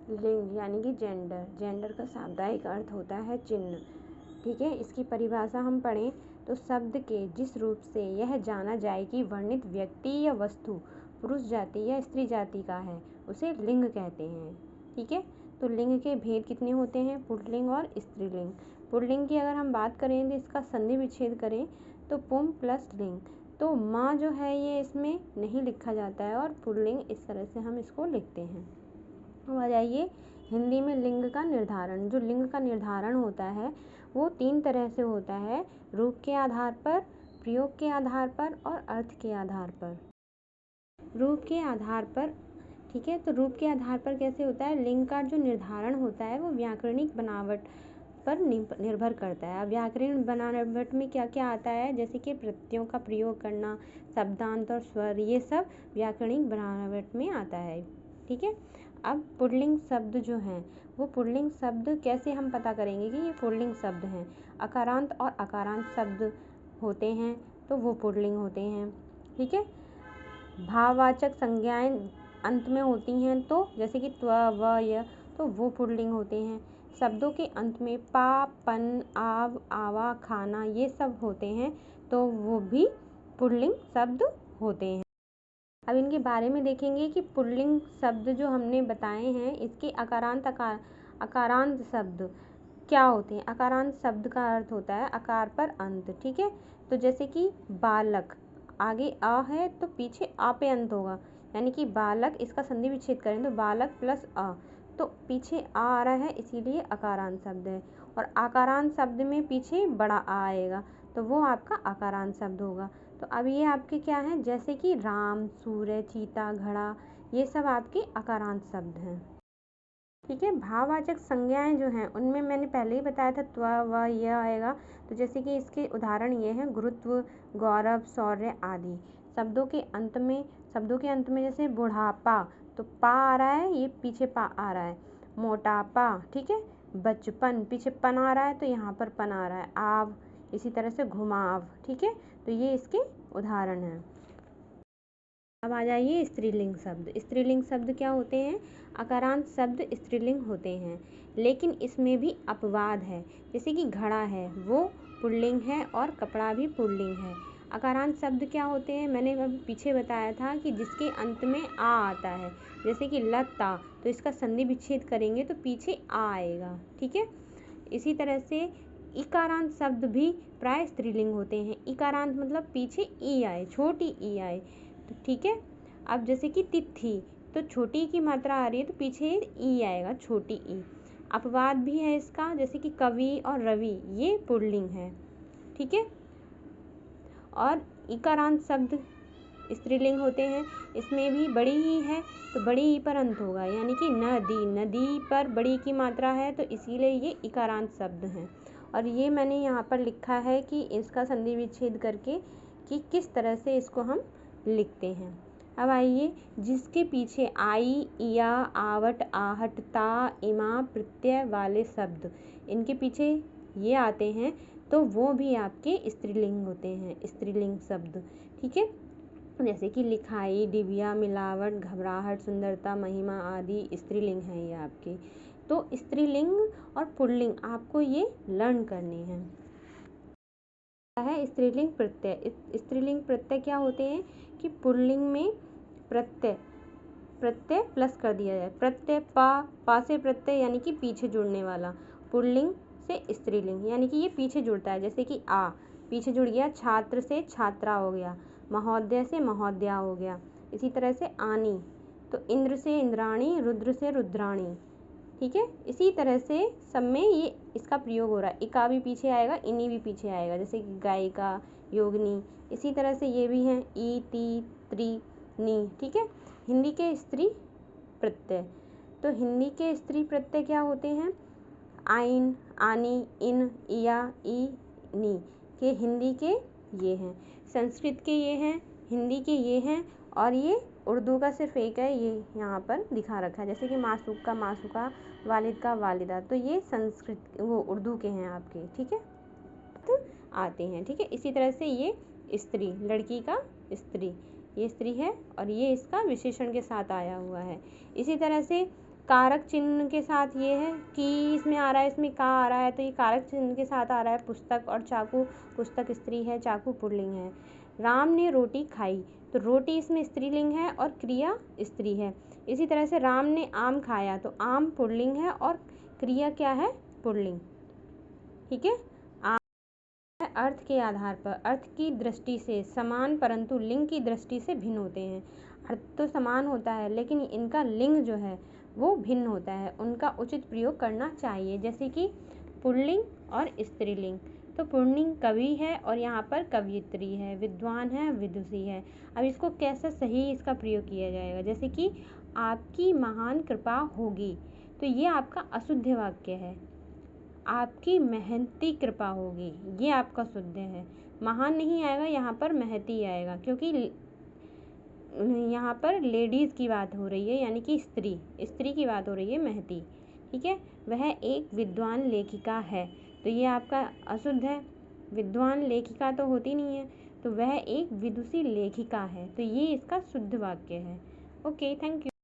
लिंग यानी कि जेंडर। जेंडर का शाब्दिक अर्थ होता है चिन्ह। ठीक है, इसकी परिभाषा हम पढ़ें तो शब्द के जिस रूप से यह जाना जाए कि वर्णित व्यक्ति या वस्तु पुरुष जाति या स्त्री जाति का है उसे लिंग कहते हैं। ठीक है, तो लिंग के भेद कितने होते हैं? पुल्लिंग और स्त्रीलिंग। पुल्लिंग की अगर हम बात करें तो इसका संधि विच्छेद करें तो पुम प्लस लिंग, तो माँ जो है ये इसमें नहीं लिखा जाता है और पुल्लिंग इस तरह से हम इसको लिखते हैं। अब आ जाइए हिंदी में लिंग का निर्धारण। जो लिंग का निर्धारण होता है वो 3 तरह से होता है, रूप के आधार पर, प्रयोग के आधार पर और अर्थ के आधार पर। रूप के आधार पर, ठीक है, तो रूप के आधार पर कैसे होता है? लिंग का जो निर्धारण होता है वो व्याकरणिक बनावट पर निर्भर करता है। अब व्याकरणिक बनावट में क्या क्या आता है? जैसे कि प्रत्ययों का प्रयोग करना, शब्दांत और स्वर, ये सब व्याकरणिक बनावट में आता है। ठीक है, अब पुल्लिंग शब्द जो हैं वो पुल्लिंग शब्द कैसे हम पता करेंगे कि ये पुल्लिंग शब्द हैं? अकारांत और अकारांत शब्द होते हैं तो वो पुल्लिंग होते हैं। ठीक है, भाववाचक संज्ञाएं अंत में होती हैं तो जैसे कि त्व, व, य, तो वो पुल्लिंग होते हैं। शब्दों के अंत में पा, पन, आव, आवा, खाना ये सब होते हैं तो वो भी पुल्लिंग शब्द होते हैं। अब इनके बारे में देखेंगे कि पुल्लिंग शब्द जो हमने बताए हैं इसके अकारांत शब्द क्या होते हैं। अकारांत शब्द का अर्थ होता है आकार पर अंत। ठीक है, तो जैसे कि बालक, आगे अ है तो पीछे आ पे अंत होगा, यानी कि बालक, इसका संधि विच्छेद करें तो बालक प्लस अ, तो पीछे आ रहा है इसीलिए अकारांत शब्द है। और आकारांत शब्द में पीछे बड़ा आ आएगा तो वो आपका आकारांत शब्द होगा। तो अब ये आपके क्या हैं? जैसे कि राम, सूर्य, चीता, घड़ा, ये सब आपके अकारांत शब्द हैं। ठीक है, भाववाचक संज्ञाएं जो हैं उनमें मैंने पहले ही बताया था त्व, व, य आएगा। तो जैसे कि इसके उदाहरण ये हैं गुरुत्व, गौरव, शौर्य आदि। शब्दों के अंत में जैसे बुढ़ापा, तो पा आ रहा है, ये पीछे पा आ रहा है। मोटापा, ठीक है, बचपन, पीछे पन आ रहा है तो यहाँ पर पन आ रहा है। आव, इसी तरह से घुमाव। ठीक है, तो ये इसके उदाहरण हैं। अब आ जाइए स्त्रीलिंग शब्द। स्त्रीलिंग शब्द क्या होते हैं? अकारांत शब्द स्त्रीलिंग होते हैं, लेकिन इसमें भी अपवाद है। जैसे कि घड़ा है वो पुल्लिंग है और कपड़ा भी पुल्लिंग है। अकारांत शब्द क्या होते हैं? मैंने अभी पीछे बताया था कि जिसके अंत में आ आता है, जैसे कि लता, तो इसका संधि विच्छेद करेंगे तो पीछे आ आएगा। ठीक है, इसी तरह से इकारांत शब्द भी प्राय स्त्रीलिंग होते हैं। इकारांत मतलब पीछे ई आए, छोटी ई आए, तो ठीक है। अब जैसे कि तिथि, तो छोटी की मात्रा आ रही है तो पीछे ई आएगा, छोटी ई। अपवाद भी है इसका, जैसे कि कवि और रवि, ये पुल्लिंग है। ठीक है, और इकारांत शब्द स्त्रीलिंग होते हैं, इसमें भी बड़ी ई है तो बड़ी ई पर अंत होगा, यानी कि नदी, नदी पर बड़ी की मात्रा है तो इसीलिए ये इकारांत शब्द हैं। और ये मैंने यहाँ पर लिखा है कि इसका संधि विच्छेद करके कि किस तरह से इसको हम लिखते हैं। अब आइए जिसके पीछे आई, इया, आवट, आहट, ता, इमा प्रत्यय वाले शब्द, इनके पीछे ये आते हैं तो वो भी आपके स्त्रीलिंग होते हैं, स्त्रीलिंग शब्द। ठीक है, जैसे कि लिखाई, डिबिया, मिलावट, घबराहट, सुंदरता, महिमा आदि स्त्रीलिंग है ये आपके। तो स्त्रीलिंग और पुल्लिंग आपको ये लर्न करनी है। स्त्रीलिंग प्रत्यय। स्त्रीलिंग प्रत्यय क्या होते हैं कि पुल्लिंग में प्रत्यय प्लस कर दिया जाए। प्रत्यय पा से प्रत्यय यानी कि पीछे जुड़ने वाला। पुल्लिंग से स्त्रीलिंग यानी कि ये पीछे जुड़ता है, जैसे कि आ पीछे जुड़ गया, छात्र से छात्रा हो गया, महोदय से महोदया हो गया। इसी तरह से आनी, तो इंद्र से इंद्राणी, रुद्र से रुद्राणी। ठीक है, इसी तरह से सब में ये इसका प्रयोग हो रहा है। इका भी पीछे आएगा, इनी भी पीछे आएगा, जैसे कि गायिका, योगिनी। इसी तरह से ये भी हैं ई, ती, त्री, नी। ठीक है, हिंदी के स्त्री प्रत्यय। तो हिंदी के स्त्री प्रत्यय क्या होते हैं? आइन, आनी, इन, इया, ई, नी के हिंदी के ये हैं। संस्कृत के ये हैं, हिंदी के ये हैं, और ये उर्दू का सिर्फ एक है, ये यहाँ पर दिखा रखा है, जैसे कि मासूक का मासूका, वालिद का वालिदा, तो ये संस्कृत वो उर्दू के हैं आपके। ठीक है, तो आते हैं। ठीक है, इसी तरह से ये स्त्री, लड़की का स्त्री, ये स्त्री है और ये इसका विशेषण के साथ आया हुआ है। इसी तरह से कारक चिन्ह के साथ ये है कि इसमें आ रहा है, इसमें का आ रहा है, तो ये कारक चिन्ह के साथ आ रहा है। पुस्तक और चाकू, पुस्तक स्त्री है, चाकू पुल्लिंग है। राम ने रोटी खाई, तो रोटी इसमें स्त्रीलिंग है और क्रिया स्त्री है। इसी तरह से राम ने आम खाया, तो आम पुल्लिंग है और क्रिया क्या है, पुल्लिंग। ठीक है। अर्थ के आधार पर, अर्थ की दृष्टि से समान परंतु लिंग की दृष्टि से भिन्न होते हैं। अर्थ तो समान होता है लेकिन इनका लिंग जो है वो भिन्न होता है, उनका उचित प्रयोग करना चाहिए। जैसे कि पुल्लिंग और स्त्रीलिंग, तो पुल्लिंग कवि है और यहाँ पर कवयित्री है, विद्वान है, विदुषी है। अब इसको कैसे सही इसका प्रयोग किया जाएगा, जैसे कि आपकी महान कृपा होगी, तो ये आपका अशुद्ध वाक्य है। आपकी महती कृपा होगी, ये आपका शुद्ध है। महान नहीं आएगा, यहाँ पर महती आएगा, क्योंकि यहाँ पर लेडीज़ की बात हो रही है, यानी कि स्त्री की बात हो रही है, महती। ठीक है। वह एक विद्वान लेखिका है, तो ये आपका अशुद्ध है। विद्वान लेखिका तो होती नहीं है, तो वह एक विदुषी लेखिका है, तो ये इसका शुद्ध वाक्य है। Okay, thank you.